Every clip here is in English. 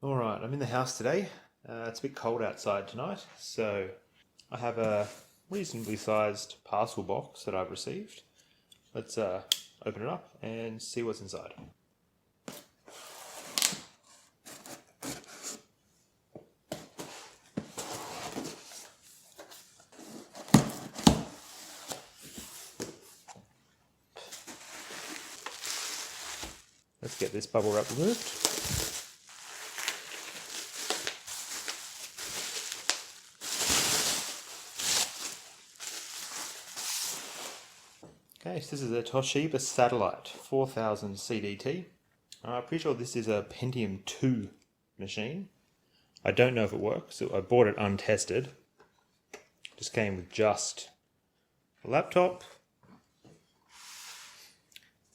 Alright, I'm in the house today. It's a bit cold outside tonight, so I have a reasonably sized parcel box that I've received. Let's open it up and see what's inside. Let's get this bubble wrap removed. Okay, so this is a Toshiba Satellite 4000 CDT. I'm pretty sure this is a Pentium 2 machine. I don't know if it works, so I bought it untested. Just came with just a laptop.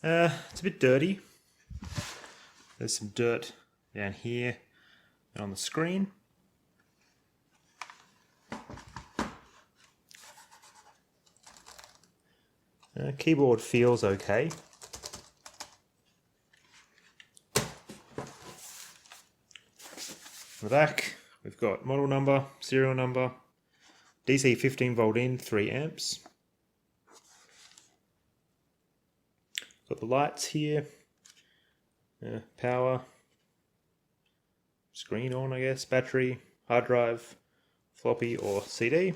It's a bit dirty. There's some dirt down here and on the screen. Keyboard feels okay. On the back, we've got model number, serial number, DC 15 volt in, 3 amps. Got the lights here, power, screen on I guess, battery, hard drive, floppy or CD.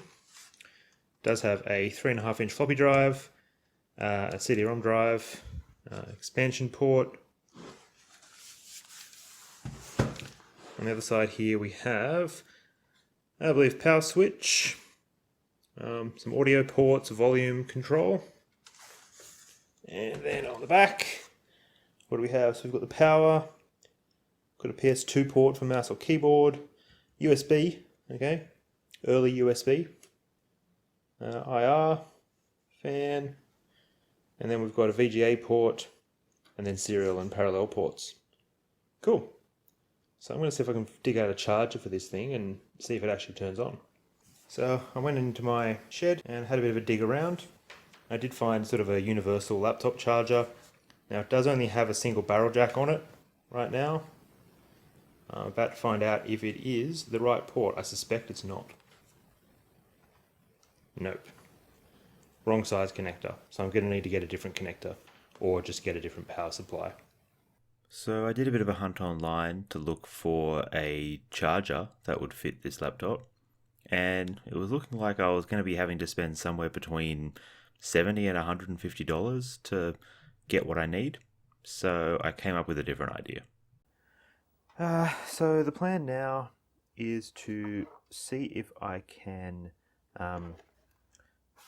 Does have a 3.5 inch floppy drive, a CD-ROM drive, expansion port. On the other side here we have, I believe, power switch, some audio ports, volume control. And then on the back, what do we have? So we've got the power, got a PS2 port for mouse or keyboard, USB, okay, early USB, IR, fan, and then we've got a VGA port, and then serial and parallel ports. Cool. So I'm going to see if I can dig out a charger for this thing and see if it actually turns on. So I went into my shed and had a bit of a dig around. I did find sort of a universal laptop charger. Now it does only have a single barrel jack on it right now. I'm about to find out if it is the right port. I suspect it's not. Nope. Wrong size connector. So I'm going to need to get a different connector or just get a different power supply. So I did a bit of a hunt online to look for a charger that would fit this laptop. And it was looking like I was going to be having to spend somewhere between $70 and $150 to get what I need. So I came up with a different idea. So the plan now is to see if I can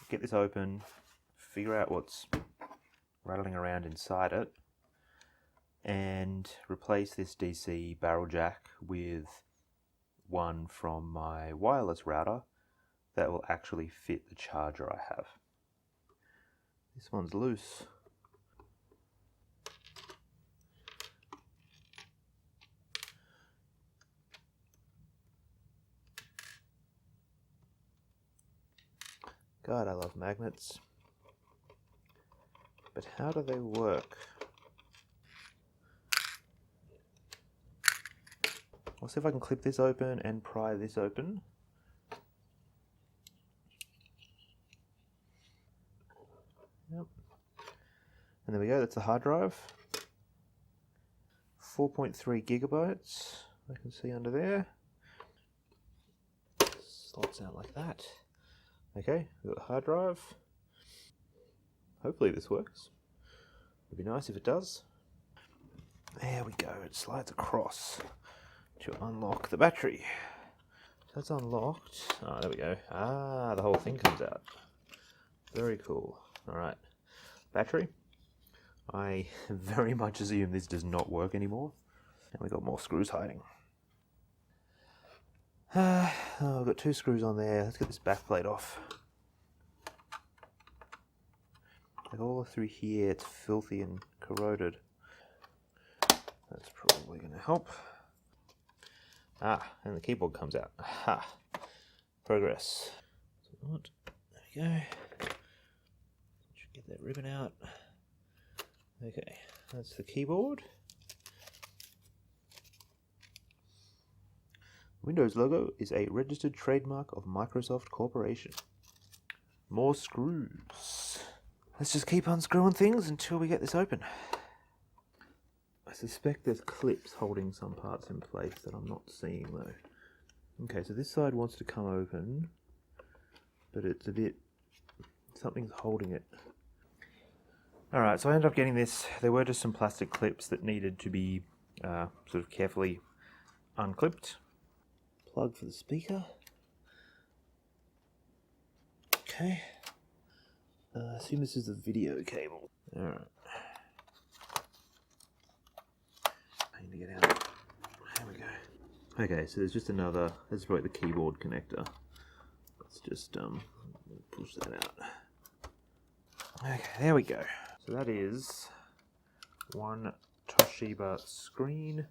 get this open, figure out what's rattling around inside it, and replace this DC barrel jack with one from my wireless router that will actually fit the charger I have. This one's loose. God, I love magnets. But how do they work? I'll see if I can clip this open and pry this open. Yep. And there we go, that's the hard drive. 4.3 gigabytes, I can see under there. Slots out like that. Okay, we've got the hard drive. Hopefully this works. It'd be nice if it does. There we go, it slides across to unlock the battery. So that's unlocked. Oh, there we go. Ah, the whole thing comes out. Very cool. Alright, battery. I very much assume this does not work anymore. And we've got more screws hiding. I've got 2 screws on there. Let's get this back plate off. Like all through here, it's filthy and corroded. That's probably going to help. Ah, and the keyboard comes out. Aha! Progress. There we go. Should get that ribbon out. Okay, that's the keyboard. Windows logo is a registered trademark of Microsoft Corporation. More screws. Let's just keep unscrewing things until we get this open. I suspect there's clips holding some parts in place that I'm not seeing though. Okay, so this side wants to come open, but it's a bit... something's holding it. Alright, so I ended up getting this. There were just some plastic clips that needed to be sort of carefully unclipped. Plug for the speaker. Okay. I assume this is the video cable. Alright. I need to get out. There we go. Okay, so there's just another, this is probably the keyboard connector. Let's just push that out. Okay, there we go. So that is one Toshiba screen,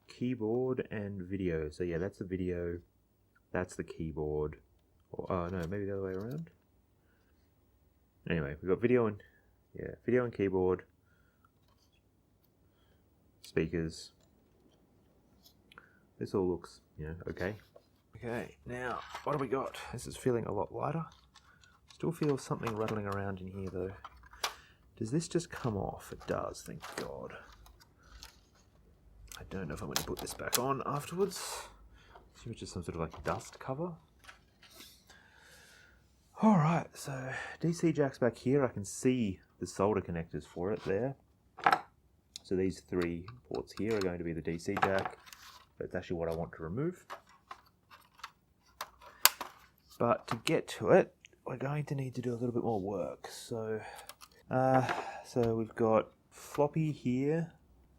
keyboard, and video. So yeah, that's the video, that's the keyboard. Or, no, maybe the other way around. Anyway, we've got video and, yeah, video and keyboard, speakers. This all looks, okay. Okay, now, what do we got? This is feeling a lot lighter. Still feel something rattling around in here though. Does this just come off? It does, thank God. I don't know if I'm going to put this back on afterwards. I assume it's just some sort of like dust cover. Alright, so DC jack's back here. I can see the solder connectors for it there. So these three ports here are going to be the DC jack. That's actually what I want to remove. But to get to it, we're going to need to do a little bit more work. So we've got floppy here.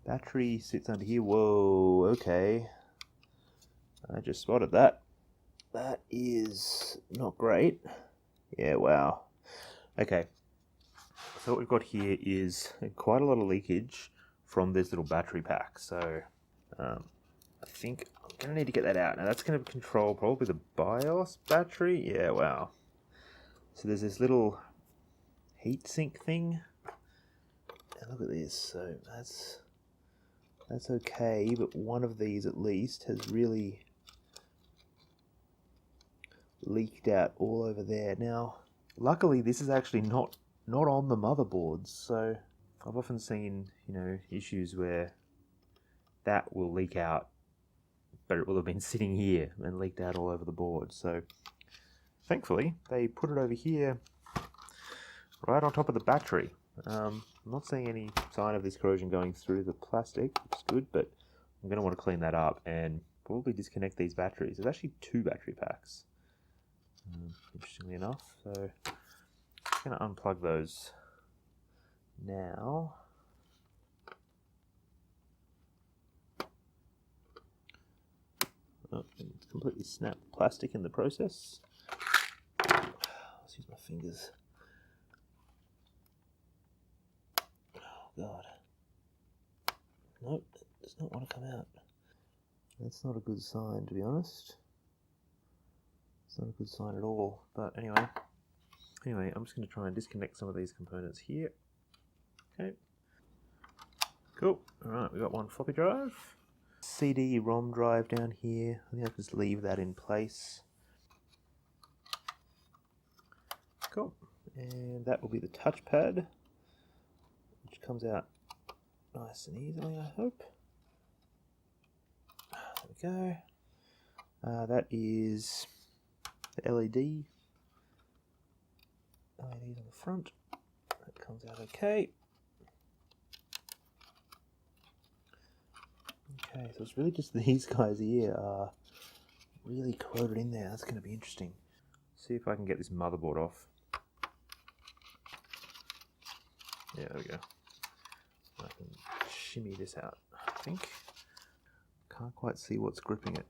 Battery sits under here. Whoa, okay. I just spotted that. That is not great. Yeah, wow. Okay. So what we've got here is quite a lot of leakage from this little battery pack. So I think I'm going to need to get that out. Now that's going to control probably the BIOS battery. Yeah, wow. So there's this little heatsink thing. And look at this. So that's okay, but one of these at least has really leaked out all over there. Now, luckily this is actually not on the motherboards, so I've often seen, issues where that will leak out, but it will have been sitting here and leaked out all over the board. So thankfully they put it over here right on top of the battery. I'm not seeing any sign of this corrosion going through the plastic, which is good, but I'm going to want to clean that up and probably disconnect these batteries. There's actually 2 battery packs, interestingly enough. So I'm going to unplug those now. Oh, it's completely snapped plastic in the process. Let's use my fingers. God. Nope, it does not want to come out. That's not a good sign, to be honest. It's not a good sign at all. But anyway, I'm just going to try and disconnect some of these components here. Okay. Cool. Alright, we've got one floppy drive. CD-ROM drive down here. I think I can just leave that in place. Cool. And that will be the touchpad, which comes out nice and easily, I hope. There we go. That is the LED. LEDs on the front. That comes out okay. Okay, so it's really just these guys here are really corroded in there. That's going to be interesting. See if I can get this motherboard off. Yeah, there we go. I can shimmy this out, I think. Can't quite see what's gripping it.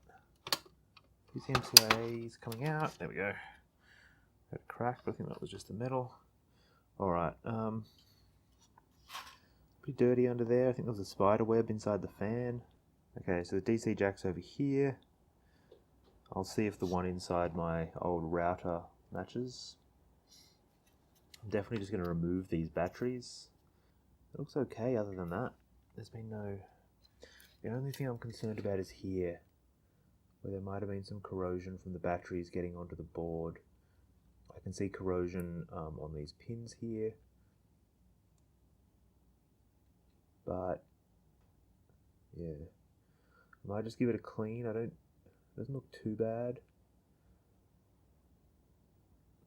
PCMCIA is coming out. There we go. Got a crack, but I think that was just the metal. Alright, pretty dirty under there. I think there was a spider web inside the fan. Okay, so the DC jack's over here. I'll see if the one inside my old router matches. I'm definitely just going to remove these batteries. It looks okay other than that. There's been no... The only thing I'm concerned about is here. where there might have been some corrosion from the batteries getting onto the board. I can see corrosion on these pins here, but yeah, I might just give it a clean. It doesn't look too bad,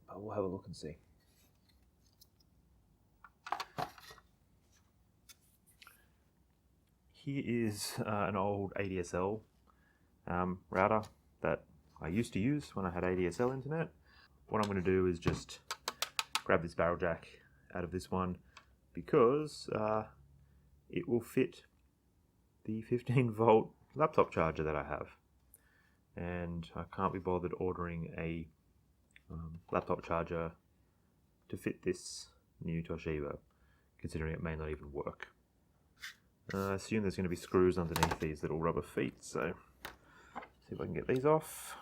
but we'll have a look and see. Here is an old ADSL router that I used to use when I had ADSL internet. What I'm going to do is just grab this barrel jack out of this one because it will fit the 15-volt laptop charger that I have, and I can't be bothered ordering a laptop charger to fit this new Toshiba, considering it may not even work. I assume there's going to be screws underneath these little rubber feet, so see if I can get these off.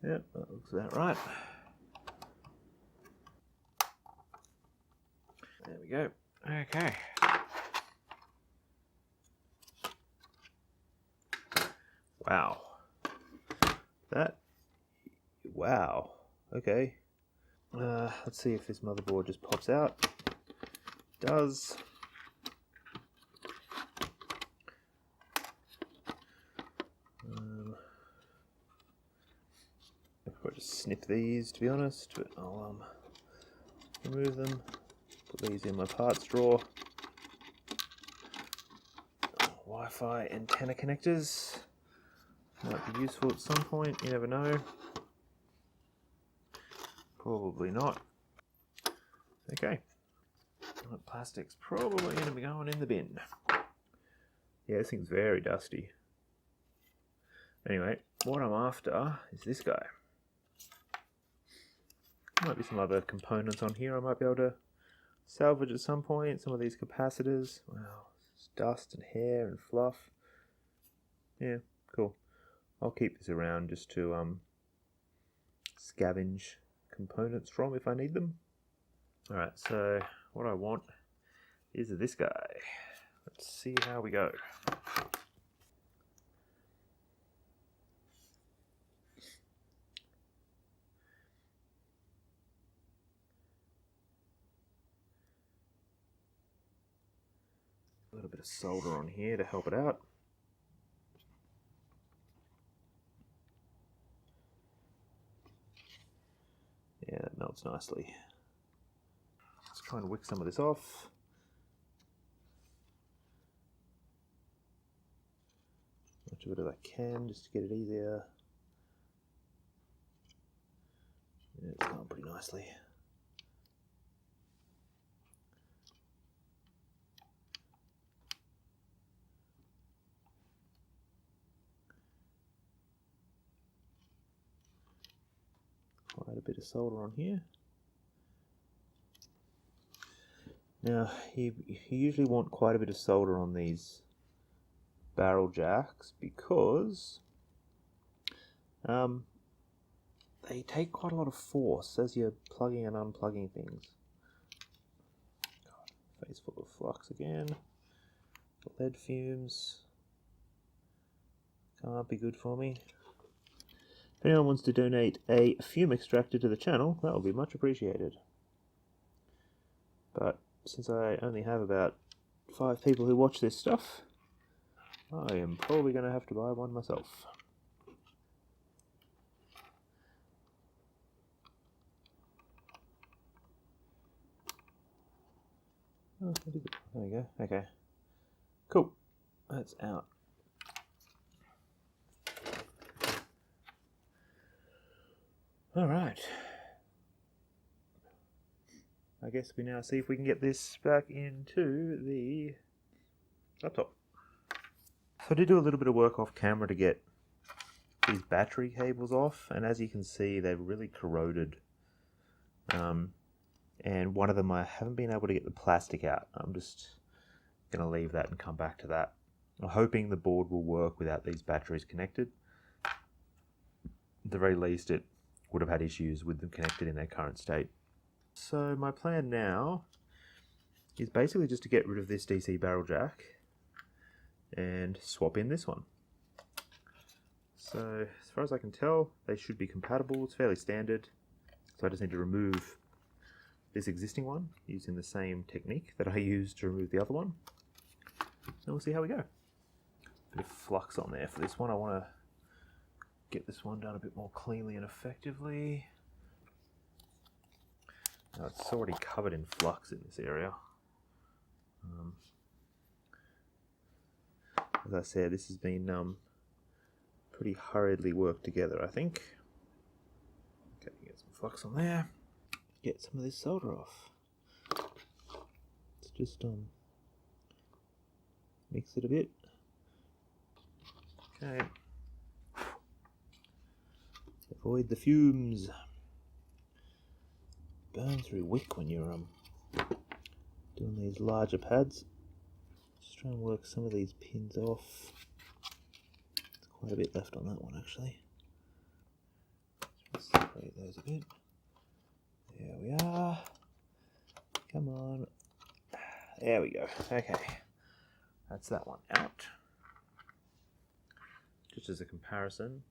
Yep, that looks about right. There we go. Okay. Wow. Wow. Okay. Let's see if this motherboard just pops out. It does. I'll just snip these, to be honest, but I'll remove them. Put these in my parts drawer. Wi-Fi antenna connectors. Might be useful at some point, you never know. Probably not. Okay. That plastic's probably going to be going in the bin. Yeah, this thing's very dusty. Anyway, what I'm after is this guy. Might be some other components on here I might be able to salvage at some point. Some of these capacitors. Wow, it's dust and hair and fluff. Yeah, cool. I'll keep this around just to scavenge components from if I need them. Alright, so what I want is this guy. Let's see how we go. A little bit of solder on here to help it out. Yeah, that melts nicely. Let's try and wick some of this off. Much of it as I can, just to get it easier. Yeah, it's going pretty nicely. Quite a bit of solder on here. Now, you usually want quite a bit of solder on these barrel jacks because they take quite a lot of force as you're plugging and unplugging things. God, face full of flux again. Lead fumes. Can't be good for me. If anyone wants to donate a fume extractor to the channel, that would be much appreciated. But since I only have about 5 people who watch this stuff, I am probably going to have to buy one myself. Oh, there we go. Okay. Cool. That's out. Alright. I guess we now see if we can get this back into the laptop. So I did do a little bit of work off camera to get these battery cables off, and as you can see they've really corroded. And one of them I haven't been able to get the plastic out. I'm just going to leave that and come back to that. I'm hoping the board will work without these batteries connected. At the very least it would have had issues with them connected in their current state. So my plan now is basically just to get rid of this DC barrel jack and swap in this one. So as far as I can tell, they should be compatible. It's fairly standard. So I just need to remove this existing one using the same technique that I used to remove the other one. And we'll see how we go. Bit of flux on there for this one. I want to get this one done a bit more cleanly and effectively. Now it's already covered in flux in this area. As I said, this has been pretty hurriedly worked together, I think. Okay, get some flux on there. Get some of this solder off. Let's just mix it a bit. Okay. Avoid the fumes. Burn through wick when you're doing these larger pads. Just try and work some of these pins off. There's quite a bit left on that one actually. Let's separate those a bit. There we are. Come on. There we go. Okay. That's that one out. Just as a comparison.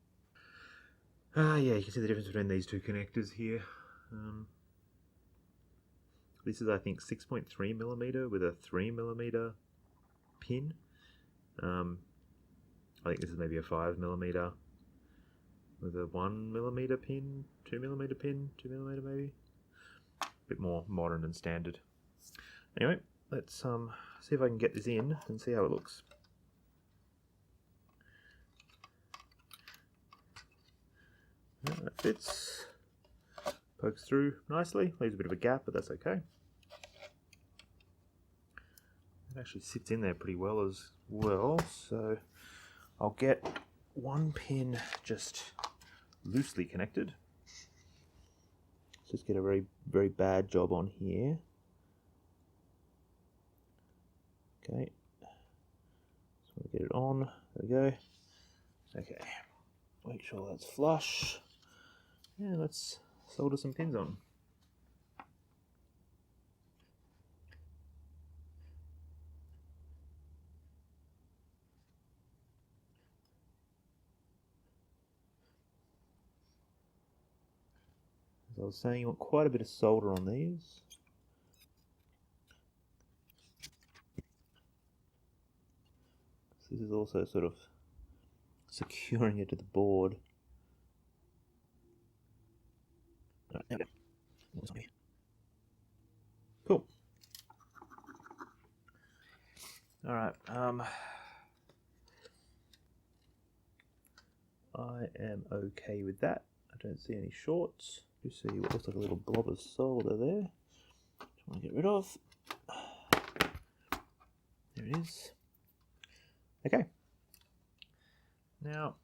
Yeah, you can see the difference between these two connectors here. This is, I think, 6.3mm with a 3mm pin. I think this is maybe a 5mm with a 1mm pin, 2mm pin, 2mm maybe. A bit more modern and standard. Anyway, let's see if I can get this in and see how it looks. Yeah, that fits. Pokes through nicely. Leaves a bit of a gap, but that's okay. It actually sits in there pretty well as well, so I'll get one pin just loosely connected. Let's just get a very, very bad job on here. Okay. Just want to get it on. There we go. Okay. Make sure that's flush. Yeah, let's solder some pins on. As I was saying, you want quite a bit of solder on these. This is also sort of securing it to the board. Right, there we go. Cool. Alright, I am okay with that. I don't see any shorts. You see what looks like a little blob of solder there. Just want to get rid of. There it is. Okay. Now,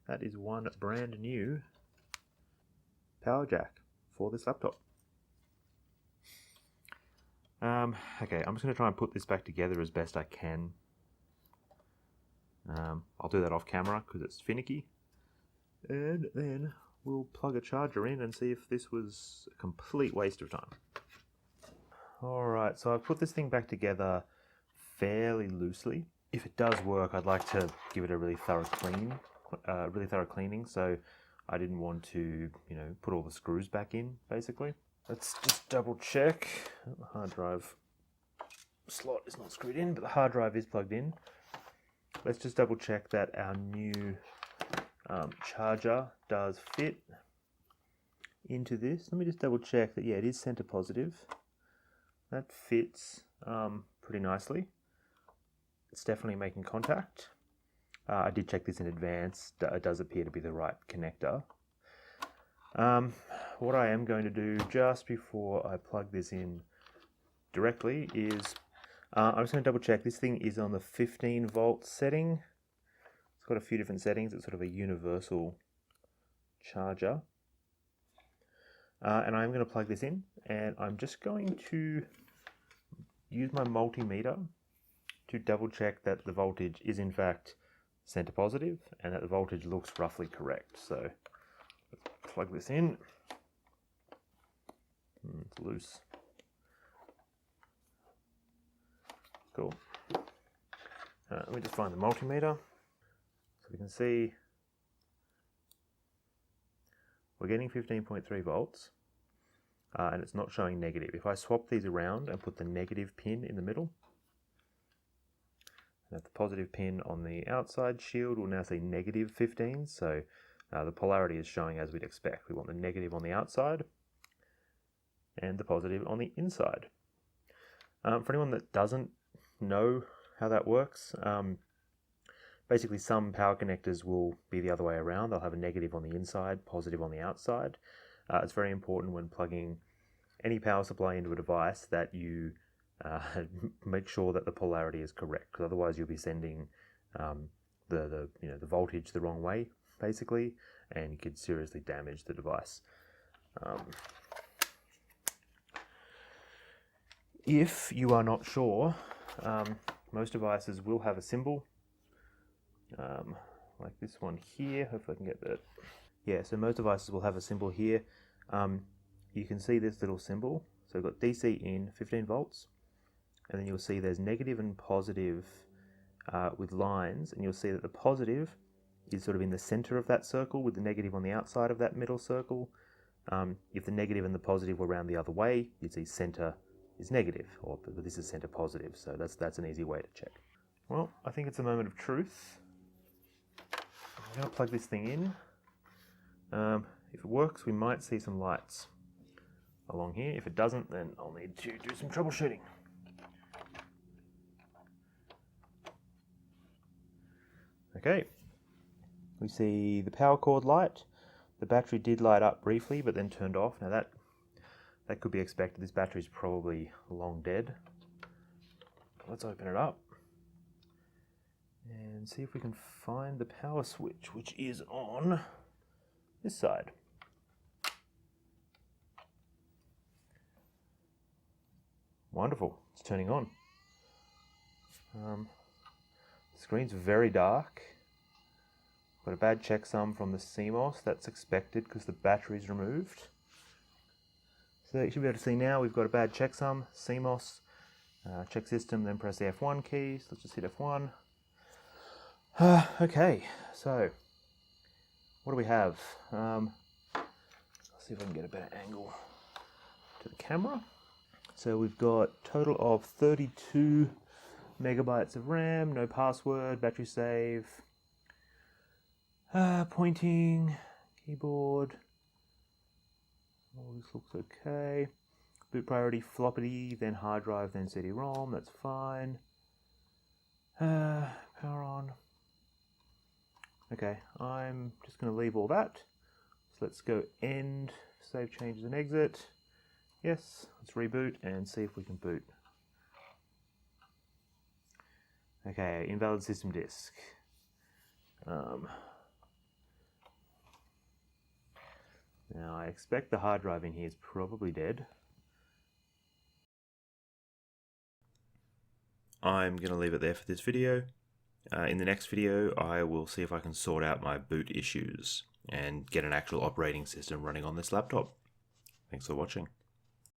that is one brand new power jack for this laptop. Okay, I'm just going to try and put this back together as best I can. I'll do that off camera because it's finicky. And then we'll plug a charger in and see if this was a complete waste of time. Alright, so I've put this thing back together fairly loosely. If it does work, I'd like to give it a really thorough cleaning, so I didn't want to, put all the screws back in, basically. Let's just double check. The hard drive slot is not screwed in, but the hard drive is plugged in. Let's just double check that our new charger does fit into this. Let me just double check that, yeah, it is center positive. That fits pretty nicely. It's definitely making contact. I did check this in advance. It does appear to be the right connector. What I am going to do just before I plug this in directly is I'm just going to double check. This thing is on the 15 volt setting. It's got a few different settings. It's sort of a universal charger. And I'm going to plug this in, and I'm just going to use my multimeter to double check that the voltage is in fact center positive and that the voltage looks roughly correct. So let's plug this in. It's loose. Cool. Let me just find the multimeter. So we can see we're getting 15.3 volts and it's not showing negative. If I swap these around and put the negative pin in the middle, and the positive pin on the outside shield, we'll now see negative 15. So the polarity is showing as we'd expect. We want the negative on the outside and the positive on the inside. For anyone that doesn't know how that works, basically some power connectors will be the other way around. They'll have a negative on the inside, positive on the outside. It's very important when plugging any power supply into a device that you make sure that the polarity is correct, because otherwise you'll be sending the voltage the wrong way, basically, and you could seriously damage the device. If you are not sure, most devices will have a symbol, like this one here. Hopefully I can get that. Yeah, so most devices will have a symbol here. You can see this little symbol. So we've got DC in 15 volts, and then you'll see there's negative and positive with lines, and you'll see that the positive is sort of in the center of that circle with the negative on the outside of that middle circle. If the negative and the positive were around the other way, you'd see center is negative, but this is center positive, so that's an easy way to check. Well, I think it's a moment of truth. I'm going to plug this thing in. If it works, we might see some lights along here. If it doesn't, then I'll need to do some troubleshooting. Okay, we see the power cord light. The battery did light up briefly, but then turned off. Now that could be expected. This battery is probably long dead. Let's open it up and see if we can find the power switch, which is on this side. Wonderful, it's turning on. The screen's very dark. Got a bad checksum from the CMOS. That's expected because the battery's removed. So you should be able to see now we've got a bad checksum, CMOS, check system, then press the F1 key. So let's just hit F1. Okay, so what do we have? I'll see if I can get a better angle to the camera. So we've got a total of 32 megabytes of RAM, no password, battery save, pointing, keyboard. All this looks okay. Boot priority floppy, then hard drive, then CD-ROM. That's fine. Power on. Okay, I'm just going to leave all that. So let's go end, save changes and exit. Yes, let's reboot and see if we can boot. Okay, invalid system disk. Now I expect the hard drive in here is probably dead. I'm going to leave it there for this video. In the next video, I will see if I can sort out my boot issues and get an actual operating system running on this laptop. Thanks for watching.